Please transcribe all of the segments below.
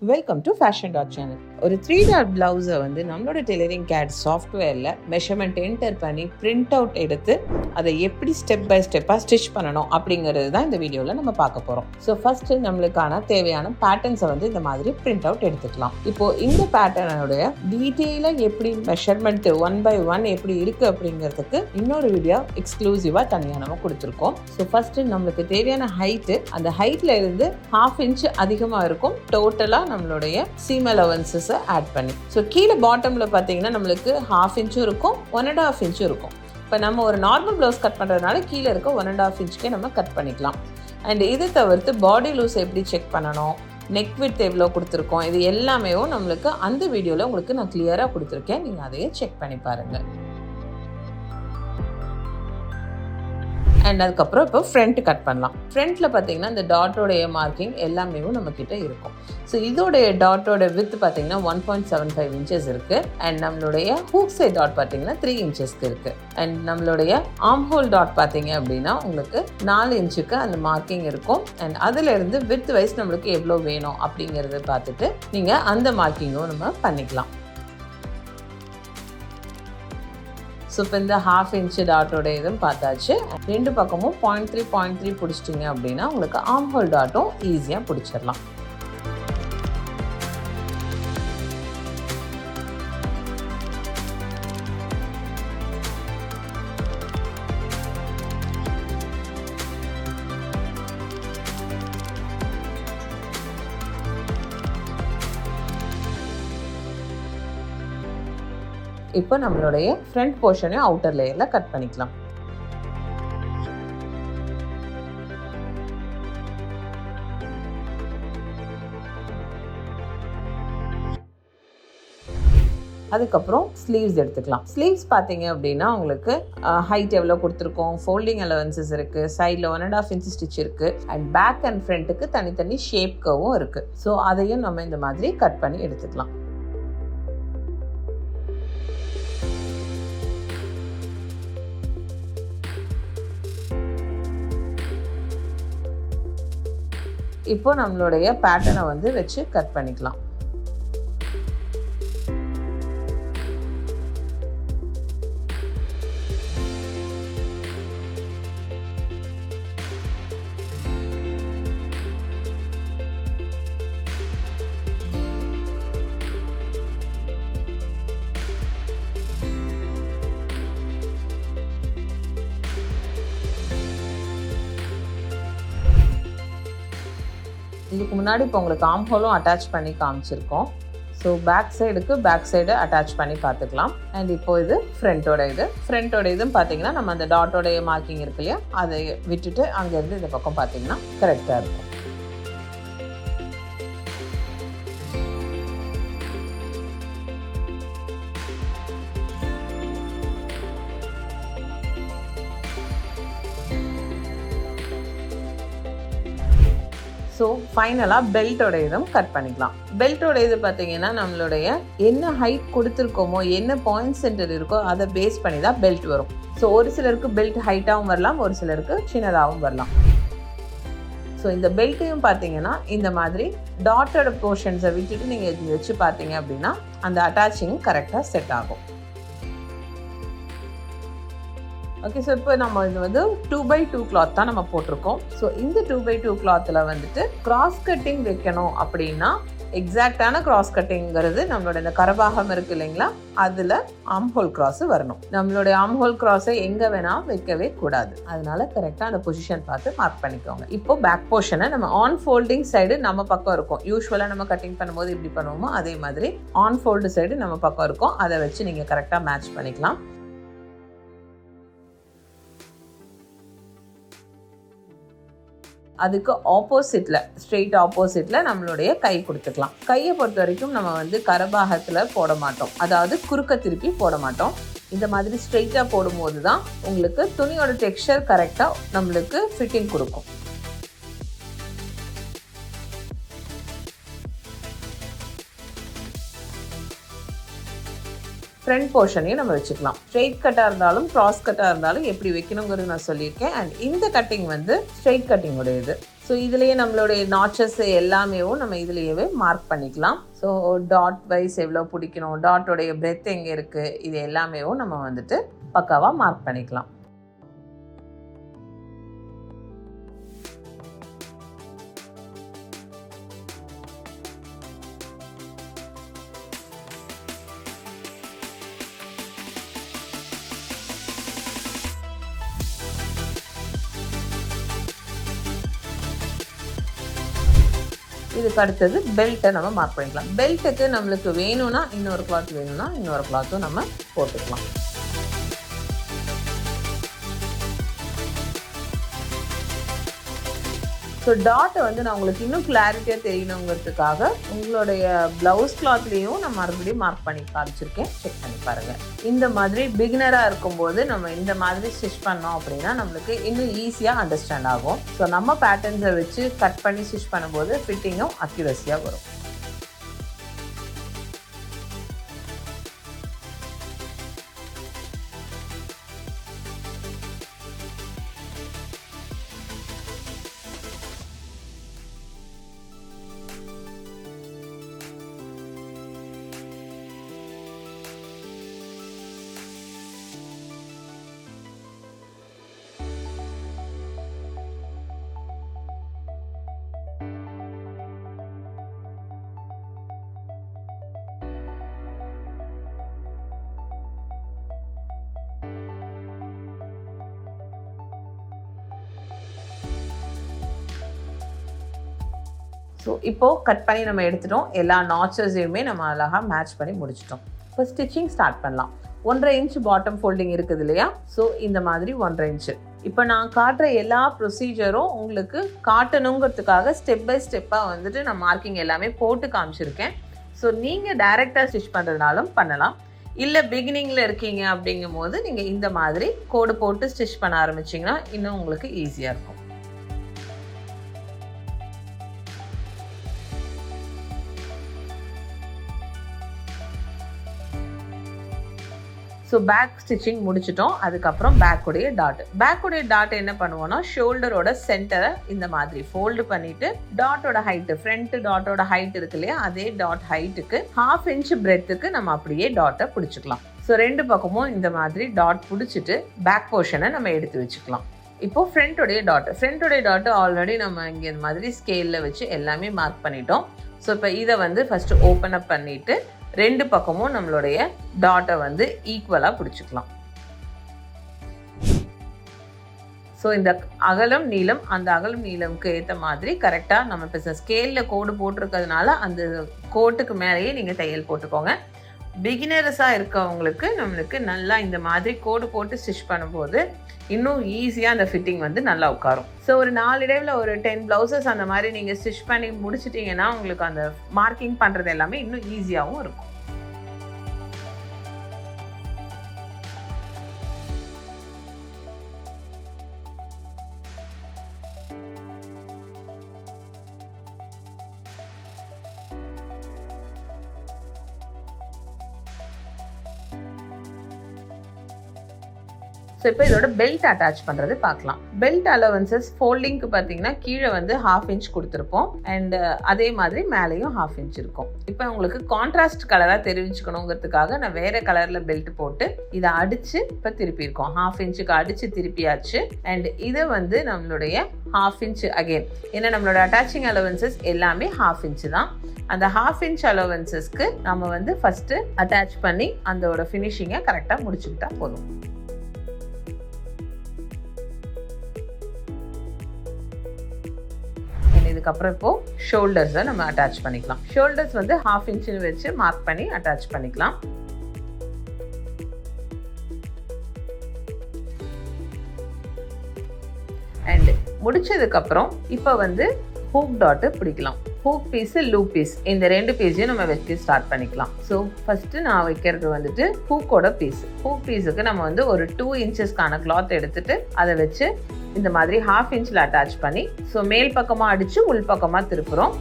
Welcome to fashion dot channel. ஒரு 3 dot பிளவுஸை வந்து நம்மளோட டெய்லரிங் கேட் சாஃப்ட்வேரில் மெஷர்மெண்ட் என்டர் பண்ணி பிரிண்ட் அவுட் எடுத்து அதை எப்படி ஸ்டெப் பை ஸ்டெப்பாக ஸ்டிச் பண்ணணும் அப்படிங்கிறது தான் இந்த வீடியோவில் நம்ம பார்க்க போகிறோம். ஸோ ஃபஸ்ட்டு நம்மளுக்கான தேவையான பேட்டர்ன்ஸை வந்து இந்த மாதிரி பிரிண்ட் அவுட் எடுத்துக்கலாம். இப்போது இந்த பேட்டர்னுடைய டீட்டெயிலாக எப்படி மெஷர்மெண்ட் 1 by 1 எப்படி இருக்குது அப்படிங்கிறதுக்கு இன்னொரு வீடியோ எக்ஸ்க்ளூசிவாக தனியாக நம்ம கொடுத்துருக்கோம். ஸோ ஃபஸ்ட்டு நம்மளுக்கு தேவையான ஹைட்டு, அந்த ஹைட்டில் இருந்து 1/2 inch அதிகமாக இருக்கும் டோட்டலாக நம்மளுடைய சீம் அலவன்சஸை ஆட் பண்ணி. ஸோ கீழே பாட்டமில் பார்த்தீங்கன்னா நம்மளுக்கு 1/2 inch இருக்கும், 1.5 inch இருக்கும். இப்போ நம்ம ஒரு நார்மல் ப்ளவுஸ் கட் பண்ணுறதுனால கீழே இருக்க 1.5 inchக்கே நம்ம கட் பண்ணிக்கலாம். அண்ட் இதை தவிர்த்து பாடி லூஸ் எப்படி செக் பண்ணணும், நெக் வித் எவ்வளோ கொடுத்துருக்கோம், இது எல்லாமே நம்மளுக்கு அந்த வீடியோவில் உங்களுக்கு நான் கிளியராக கொடுத்துருக்கேன். நீங்கள் அதையே செக் பண்ணி பாருங்கள். அண்ட் அதுக்கப்புறம் இப்போ ஃப்ரண்ட் கட் பண்ணலாம். ஃப்ரண்ட்டில் பார்த்தீங்கன்னா இந்த டாட்டோடைய மார்க்கிங் எல்லாமே நம்மக்கிட்ட இருக்கும். ஸோ இதோடைய டாட்டோட வித் பார்த்தீங்கன்னா 1.75 inches இருக்குது. அண்ட் நம்மளுடைய ஹூக் சைட் டாட் பார்த்தீங்கன்னா 3 inchesக்கு இருக்குது. அண்ட் நம்மளுடைய ஆர்ம் ஹோல் டாட் பார்த்தீங்க அப்படின்னா உங்களுக்கு 4 inchக்கு அந்த மார்க்கிங் இருக்கும். அண்ட் அதிலிருந்து வித் வைஸ் நம்மளுக்கு எவ்வளோ வேணும் அப்படிங்கிறத பார்த்துட்டு நீங்கள் அந்த மார்க்கிங்கும் நம்ம பண்ணிக்கலாம். ஸோ இப்போ இந்த 1/2 inch டாட்டோட இதுவும் பார்த்தாச்சு. ரெண்டு பக்கமும் 0.3 பிடிச்சிட்டிங்க அப்படின்னா உங்களுக்கு ஆர்ம் ஹோல் டாட்டும் ஈஸியாக பிடிச்சிடலாம். இப்போ நம்மளுடைய ஃப்ரண்ட் போர்ஷனையும் அவுட்டர் லேயரில் கட் பண்ணிக்கலாம். அதுக்கப்புறம் ஸ்லீவ்ஸ் எடுத்துக்கலாம். ஸ்லீவ்ஸ் பார்த்தீங்க அப்படின்னா உங்களுக்கு ஹைட் எவ்வளோ கொடுத்துருக்கோம், ஃபோல்டிங் அலவன்சஸ் இருக்குது, சைடில் 1.5 inch ஸ்டிச் இருக்குது, அண்ட் பேக் அண்ட் ஃப்ரண்ட்டுக்கு தனித்தனி ஷேப் கர்வும் இருக்குது. ஸோ அதையும் நம்ம இந்த மாதிரி கட் பண்ணி எடுத்துக்கலாம். இப்போ நம்மளுடைய பேட்டர்னை வந்து வச்சு கட் பண்ணிக்கலாம். இதுக்கு முன்னாடி இப்போ உங்களுக்கு ஆர்ம் ஹோலும் அட்டாச் பண்ணி காமிச்சிருக்கோம். ஸோ பேக் சைடு அட்டாச் பண்ணி பார்த்துக்கலாம். அண்ட் இப்போ இது ஃப்ரண்ட்டோட இதுவும் பார்த்தீங்கன்னா நம்ம அந்த டாட்டோடைய மார்க்கிங் இருக்கு இல்லையா, அதை விட்டுட்டு அங்கேருந்து இந்த பக்கம் பார்த்தீங்கன்னா கரெக்டாக இருக்கும். ஸோ ஃபைனலாக பெல்ட்டோட இதுவும் கட் பண்ணிக்கலாம். பெல்ட்டோட இது பார்த்தீங்கன்னா நம்மளுடைய என்ன ஹைட் கொடுத்துருக்கோமோ, என்ன பாயிண்ட் சென்டர் இருக்கோ அதை பேஸ் பண்ணி தான் பெல்ட் வரும். ஸோ ஒரு சிலருக்கு பெல்ட் ஹைட்டாகவும் வரலாம், ஒரு சிலருக்கு சின்னதாகவும் வரலாம். ஸோ இந்த பெல்ட்டையும் பார்த்தீங்கன்னா இந்த மாதிரி டாட்டோட போர்ஷன்ஸை விட்டுட்டு நீங்கள் இது வச்சு பார்த்தீங்க அப்படின்னா அந்த அட்டாச்சிங் கரெக்டாக செட் ஆகும். ஓகே, ஸோ இப்போ நம்ம இது வந்து 2 by 2 கிளாத் தான் நம்ம போட்டிருக்கோம். ஸோ இந்த 2 by 2 கிளாத்தில் வந்துட்டு கிராஸ் கட்டிங் வைக்கணும் அப்படின்னா எக்ஸாக்டான கிராஸ் கட்டிங்கிறது நம்மளோட இந்த கரபாகம் இருக்குது இல்லைங்களா, அதில் ஆர்ம் ஹோல் கிராஸ் வரணும். நம்மளுடைய ஆர்ம் ஹோல் கிராஸை எங்கே வேணால் வைக்கவே கூடாது. அதனால கரெக்டாக அந்த பொசிஷன் பார்த்து மார்க் பண்ணிக்கோங்க. இப்போ பேக் போர்ஷனை நம்ம ஆன் ஃபோல்டிங் சைடு நம்ம பக்கம் இருக்கும். யூஸ்வலாக நம்ம கட்டிங் பண்ணும்போது இப்படி பண்ணுவோமோ அதே மாதிரி ஆன் ஃபோல்டு சைடு நம்ம பக்கம் இருக்கும். அதை வச்சு நீங்கள் கரெக்டாக மேட்ச் பண்ணிக்கலாம். அதுக்கு ஆப்போசிட்டில், ஸ்ட்ரெயிட் ஆப்போசிட்டில் நம்மளுடைய கை கொடுத்துக்கலாம். கையை பொறுத்த வரைக்கும் நம்ம வந்து கரபாகத்தில் போட மாட்டோம், அதாவது குறுக்க திருப்பி போட மாட்டோம். இந்த மாதிரி ஸ்ட்ரெயிட்டாக போடும்போது தான் உங்களுக்கு துணியோட டெக்ஸ்சர் கரெக்டாக நம்மளுக்கு ஃபிட்டிங் கொடுக்கும். ஃப்ரண்ட் போர்ஷனையும் நம்ம வச்சுக்கலாம். ஸ்ட்ரெயிட் கட்டாக இருந்தாலும் கிராஸ் கட்டாக இருந்தாலும் எப்படி வைக்கணுங்கிறது நான் சொல்லியிருக்கேன். அண்ட் இந்த கட்டிங் வந்து ஸ்ட்ரெயிட் கட்டிங்கோட இது. ஸோ இதுலேயே நம்மளுடைய நாச்சஸ் எல்லாமே நம்ம இதுலேயே மார்க் பண்ணிக்கலாம். ஸோ டாட் வைஸ் எவ்வளோ பிடிக்கணும், டாட்டோடைய பிரெத் எங்கே இருக்குது, இது எல்லாமே நம்ம வந்துட்டு பக்காவாக மார்க் பண்ணிக்கலாம். இதுக்கு அடுத்தது பெல்ட்டை நம்ம மார்க் பண்ணிக்கலாம். பெல்ட்டுக்கு நம்மளுக்கு வேணும்னா இன்னொரு கிளாத் வேணும்னா இன்னொரு கிளாத்தும் நம்ம போட்டுக்கலாம். ஸோ டாட்டை நான் உங்களுக்கு இன்னும் கிளாரிட்டியாக தெரியணுங்கிறதுக்காக உங்களுடைய ப்ளவுஸ் கிளாத்லேயும் நான் மறுபடியும் மார்க் பண்ணி காமிச்சிருக்கேன், செக் பண்ணி பாருங்கள். இந்த மாதிரி பிகினராக இருக்கும்போது நம்ம இந்த மாதிரி ஸ்டிச் பண்ணோம் அப்படின்னா நம்மளுக்கு இன்னும் ஈஸியாக அண்டர்ஸ்டாண்ட் ஆகும். ஸோ நம்ம பேட்டர்ன்ஸை வச்சு கட் பண்ணி ஸ்டிச் பண்ணும்போது ஃபிட்டிங்கும் அக்யூரஸியாக வரும். ஸோ இப்போது கட் பண்ணி நம்ம எடுத்துட்டோம். எல்லா நாச்சஸையுமே நம்ம அழகாக மேட்ச் பண்ணி முடிச்சிட்டோம். இப்போ ஸ்டிச்சிங் ஸ்டார்ட் பண்ணலாம். 1.5 இன்ச் பாட்டம் ஃபோல்டிங் இருக்குது இல்லையா? ஸோ இந்த மாதிரி 1.5 இன்ச்சு. இப்போ நான் காட்டுற எல்லா ப்ரொசீஜரும் உங்களுக்கு காட்டணுங்கிறதுக்காக ஸ்டெப் பை ஸ்டெப்பாக நான் மார்க்கிங் எல்லாமே போட்டு காமிச்சிருக்கேன். ஸோ நீங்கள் டைரெக்டாக ஸ்டிச் பண்ணுறதுனாலும் பண்ணலாம். இல்லை பிகினிங்கில் இருக்கீங்க அப்படிங்கும் போது நீங்கள் இந்த மாதிரி கோடு போட்டு ஸ்டிச் பண்ண ஆரம்பிச்சிங்கன்னா இன்னும் உங்களுக்கு ஈஸியாக இருக்கும். ஸோ பேக் ஸ்டிச்சிங் முடிச்சிட்டோம். அதுக்கப்புறம் பேக்குடைய டாட் என்ன பண்ணுவோம்னா ஷோல்டரோட சென்டரை இந்த மாதிரி ஃபோல்டு பண்ணிட்டு டாட்டோட ஹைட்டு, ஃப்ரண்ட் டாட்டோட ஹைட் இருக்கு இல்லையா, அதே டாட் ஹைட்டுக்கு 1/2 இன்ச் பிரெத்துக்கு நம்ம அப்படியே டாட்டை பிடிச்சிக்கலாம். ஸோ 2 பக்கமும் இந்த மாதிரி டாட் பிடிச்சிட்டு பேக் போர்ஷனை நம்ம எடுத்து வச்சுக்கலாம். இப்போ ஃப்ரண்ட்டோடைய டாட்டு ஆல்ரெடி நம்ம இங்கே இந்த மாதிரி ஸ்கேலில் வச்சு எல்லாமே மார்க் பண்ணிட்டோம். ஸோ இப்போ இதை ஃபஸ்ட்டு ஓப்பன் அப் பண்ணிவிட்டு 2 பக்கமும் நம்மளுடைய டாட்டை ஈக்குவலாக பிடிச்சிக்கலாம். ஸோ இந்த அகலம் நீளம், அந்த அகலம் நீளம்க்கு ஏற்ற மாதிரி கரெக்டாக நம்ம இப்போ ஸ்கேலில் கோடு போட்டிருக்கிறதுனால அந்த கோட்டுக்கு மேலேயே நீங்கள் தையல் போட்டுக்கோங்க. பிகினர்ஸாக இருக்கவங்களுக்கு நம்மளுக்கு நல்லா இந்த மாதிரி கோடு போட்டு ஸ்டிச் பண்ணும்போது இன்னும் ஈஸியாக அந்த ஃபிட்டிங் நல்லா உட்காரும். ஸோ ஒரு 4 இடைவில் ஒரு 10 ப்ளவுசஸ் அந்த மாதிரி நீங்கள் ஸ்டிச் பண்ணி முடிச்சிட்டிங்கன்னா உங்களுக்கு அந்த மார்க்கிங் பண்ணுறது எல்லாமே இன்னும் ஈஸியாகவும் இருக்கும். ஸோ இப்போ இதோட பெல்ட் அட்டாச் பண்ணுறது பார்க்கலாம். பெல்ட் அலவன்சஸ் ஃபோல்டிங்க்கு பார்த்தீங்கன்னா கீழே 1/2 இன்ச் கொடுத்துருப்போம் அண்ட் அதே மாதிரி மேலேயும் 1/2 இன்ச் இருக்கும். இப்போ உங்களுக்கு கான்ட்ராஸ்ட் கலராக தெரிவிச்சுக்கணுங்கிறதுக்காக நான் வேறு கலரில் பெல்ட் போட்டு இதை அடித்து இப்போ திருப்பியிருக்கோம். 1/2 இன்ச்சுக்கு அடித்து திருப்பியாச்சு. அண்ட் இதை நம்மளுடைய 1/2 இன்ச் அகெயின், ஏன்னா நம்மளோட அட்டாச்சிங் அலவன்சஸ் எல்லாமே 1/2 இன்ச்சு தான். அந்த 1/2 இன்ச் அலவன்சஸ்க்கு நம்ம ஃபஸ்ட்டு அட்டாச் பண்ணி அதோட ஃபினிஷிங்கை கரெக்டாக முடிச்சுக்கிட்டா போதும். இதுக்கப்புறம் இப்போ ஷோல்டர்ஸை நம்ம அட்டாச் பண்ணிக்கலாம். ஷோல்டர்ஸ் 1/2 இன்ச்சுன்னு வச்சு மார்க் பண்ணி அட்டாச் பண்ணிக்கலாம். அண்ட் முடிச்சதுக்கப்புறம் இப்போ ஹூக் டாட்டு பிடிக்கலாம். ஹூக் பீஸு, லூப் பீஸ், இந்த 2 பீஸையும் நம்ம வச்சு ஸ்டார்ட் பண்ணிக்கலாம். ஸோ ஃபஸ்ட்டு நான் வைக்கிறது ஹூக்கோட பீஸ். ஹூக் பீஸுக்கு நம்ம ஒரு 2 இன்ச்சஸ்க்கான கிளாத் எடுத்துட்டு அதை வச்சு இந்த மாதிரி 1/2 இன்ச்சில் அட்டாச் பண்ணி ஸோ மேல் பக்கமாக அடித்து உள் பக்கமாக திருப்புறோம்.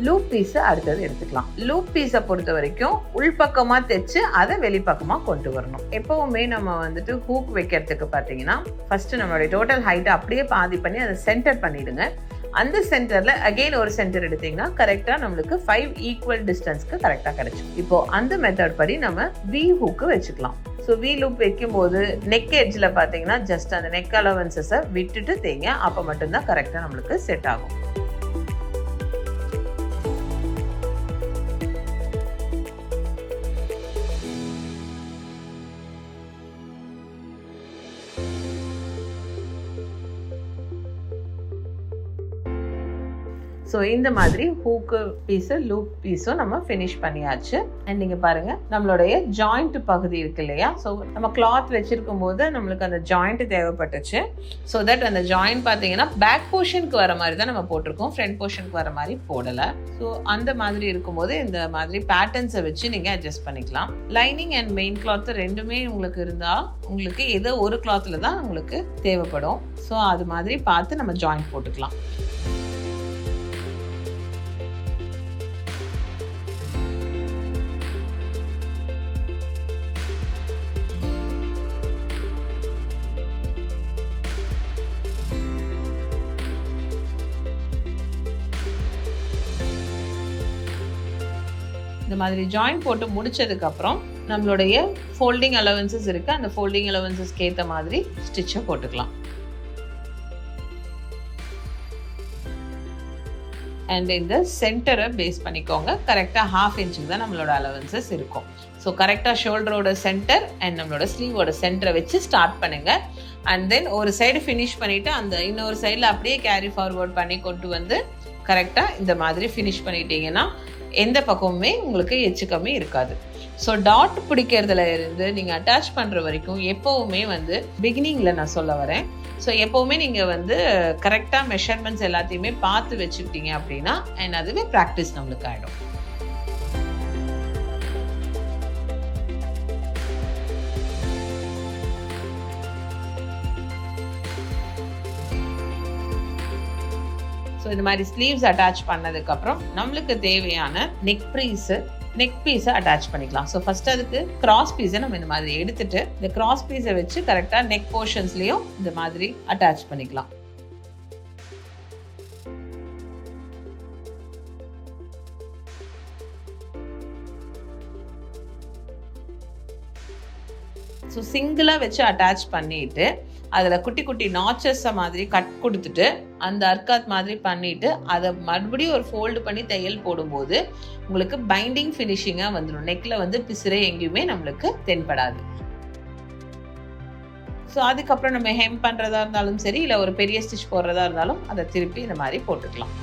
லூப் பீஸ் அடுத்தது எடுத்துக்கலாம். லூப் பீஸை பொறுத்த வரைக்கும் உள்பக்கமா தைச்சு அதை வெளிப்பக்கமா கொண்டு வரணும். எப்பவுமே நம்ம வந்துட்டு ஹூக் வைக்கிறதுக்கு பார்த்தீங்கன்னா ஃபர்ஸ்ட் நம்மளுடைய டோட்டல் ஹைட்டை அப்படியே பாதி பண்ணி அதை சென்டர் பண்ணிடுங்க. அந்த சென்டர்ல அகெயின் ஒரு சென்டர் எடுத்தீங்கன்னா கரெக்டா நம்மளுக்கு 5 ஈக்குவல் டிஸ்டன்ஸ்க்கு கரெக்டா கிடைக்கும். இப்போ அந்த மெத்தட் படி நம்ம வி ஹூக்கு வச்சுக்கலாம். ஸோ வி லூப் வைக்கும் போது நெக் எட்ஜில் பார்த்தீங்கன்னா ஜஸ்ட் அந்த நெக் அலவன்சஸை விட்டுட்டு தேங்க, அப்போ மட்டும்தான் கரெக்டாக நம்மளுக்கு செட் ஆகும். ஸோ இந்த மாதிரி ஹூக்கு பீஸு லூப் பீஸும் நம்ம ஃபினிஷ் பண்ணியாச்சு. அண்ட் நீங்கள் பாருங்கள் நம்மளுடைய ஜாயிண்ட் பகுதி இருக்கு இல்லையா, ஸோ நம்ம கிளாத் வச்சுருக்கும் போது நம்மளுக்கு அந்த ஜாயிண்ட் தேவைப்பட்டுச்சு. ஸோ தட் அந்த ஜாயிண்ட் பார்த்தீங்கன்னா பேக் போர்ஷனுக்கு வர மாதிரி தான் நம்ம போட்டிருக்கோம், ஃப்ரண்ட் போர்ஷனுக்கு வர மாதிரி போடலை. ஸோ அந்த மாதிரி இருக்கும்போது இந்த மாதிரி பேட்டர்ன்ஸை வச்சு நீங்கள் அட்ஜஸ்ட் பண்ணிக்கலாம். லைனிங் அண்ட் மெயின் கிளாத் ரெண்டுமே உங்களுக்கு இருந்தால் உங்களுக்கு ஏதோ ஒரு கிளாத்தில் தான் உங்களுக்கு தேவைப்படும். ஸோ அது மாதிரி பார்த்து நம்ம ஜாயிண்ட் போட்டுக்கலாம். இந்த மாதிரி ஜாயின் போட்டு முடிச்சதுக்கப்புறம் நம்மளுடைய ஃபோல்டிங் அலவன்சஸ் இருக்குது, அந்த ஃபோல்டிங் அலவன்சஸ்க்கு ஏற்ற மாதிரி ஸ்டிச்சை போட்டுக்கலாம். அண்ட் இந்த சென்டரை பேஸ் பண்ணிக்கோங்க. கரெக்டாக 1/2 இன்ச்சுக்கு தான் நம்மளோட அலவன்சஸ் இருக்கும். ஸோ கரெக்டாக ஷோல்டரோட சென்டர் அண்ட் நம்மளோட ஸ்லீவோட சென்டரை வச்சு ஸ்டார்ட் பண்ணுங்கள். அண்ட் தென் ஒரு சைடு ஃபினிஷ் பண்ணிவிட்டு அந்த இன்னொரு சைடில் அப்படியே கேரி ஃபார்வர்ட் பண்ணி கொண்டு வந்து கரெக்டாக இந்த மாதிரி ஃபினிஷ் பண்ணிட்டீங்கன்னா எந்த பக்கமுமே உங்களுக்கு எச்சு கம்மி இருக்காது. ஸோ டாட் பிடிக்கிறதுல இருந்து நீங்கள் அட்டாச் பண்ணுற வரைக்கும் எப்போவுமே வந்து பிகினிங்கில் நான் சொல்ல வரேன். ஸோ எப்போவுமே நீங்கள் வந்து கரெக்டாக மெஷர்மெண்ட்ஸ் எல்லாத்தையுமே பார்த்து வச்சுக்கிட்டீங்க அப்படின்னா அண்ட் அதுவே ப்ராக்டிஸ் நம்மளுக்கு ஆகிடும். ஸோ இந்த மாதிரி ஸ்லீவ்ஸ் அட்டாச் பண்ணதுக்கப்புறம் நம்மளுக்கு தேவையான நெக் பீஸை அட்டாச் பண்ணிக்கலாம். ஸோ ஃபர்ஸ்ட் அதுக்கு கிராஸ் பீஸை நம்ம இந்த மாதிரி எடுத்துட்டு இந்த கிராஸ் பீஸை வச்சு கரெக்டாக நெக் போர்ஷன்ஸ்லையும் இந்த மாதிரி அட்டாச் பண்ணிக்கலாம். ஸோ சிங்கிளாக வச்சு அட்டாச் பண்ணிட்டு அதில் குட்டி குட்டி நாச்சஸை மாதிரி கட் கொடுத்துட்டு அந்த அர்க்காத் மாதிரி பண்ணிவிட்டு அதை மறுபடியும் ஒரு ஃபோல்டு பண்ணி தையல் போடும்போது உங்களுக்கு பைண்டிங் ஃபினிஷிங்காக வந்துடும். நெக்கில் வந்து பிசுரே எங்கேயுமே நம்மளுக்கு தென்படாது. ஸோ அதுக்கப்புறம் நம்ம ஹெம் பண்ணுறதா இருந்தாலும் சரி, இல்லை ஒரு பெரிய ஸ்டிச் போடுறதா இருந்தாலும் அதை திருப்பி இந்த மாதிரி போட்டுக்கலாம்.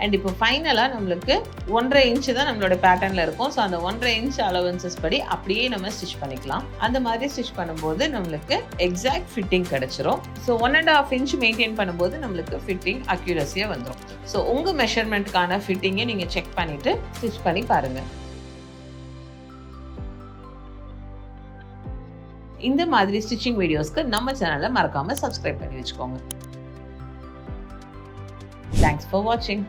அண்ட் இப்போ ஃபைனலாக நம்மளுக்கு 1.5 இன்ச்சு தான் நம்மளோட பேட்டர்னில் இருக்கும். ஸோ அந்த 1.5 இன்ச் அலவன்சஸ் படி அப்படியே நம்ம ஸ்டிச் பண்ணிக்கலாம். அந்த மாதிரி ஸ்டிச் பண்ணும்போது நம்மளுக்கு எக்ஸாக்ட் ஃபிட்டிங் கிடச்சிரும். ஸோ 1.5 இன்ச் மெயின்டைன் பண்ணும்போது நம்மளுக்கு ஃபிட்டிங் அக்யூரஸியாக வந்துடும். ஸோ உங்கள் மெஷர்மெண்ட்டுக்கான ஃபிட்டிங்கை நீங்கள் செக் பண்ணிவிட்டு ஸ்டிச் பண்ணி பாருங்கள். இந்த மாதிரி ஸ்டிச்சிங் வீடியோஸ்க்கு நம்ம சேனலை மறக்காமல் சப்ஸ்கிரைப் பண்ணி வச்சுக்கோங்க. தேங்க்ஸ் ஃபார் வாட்சிங்.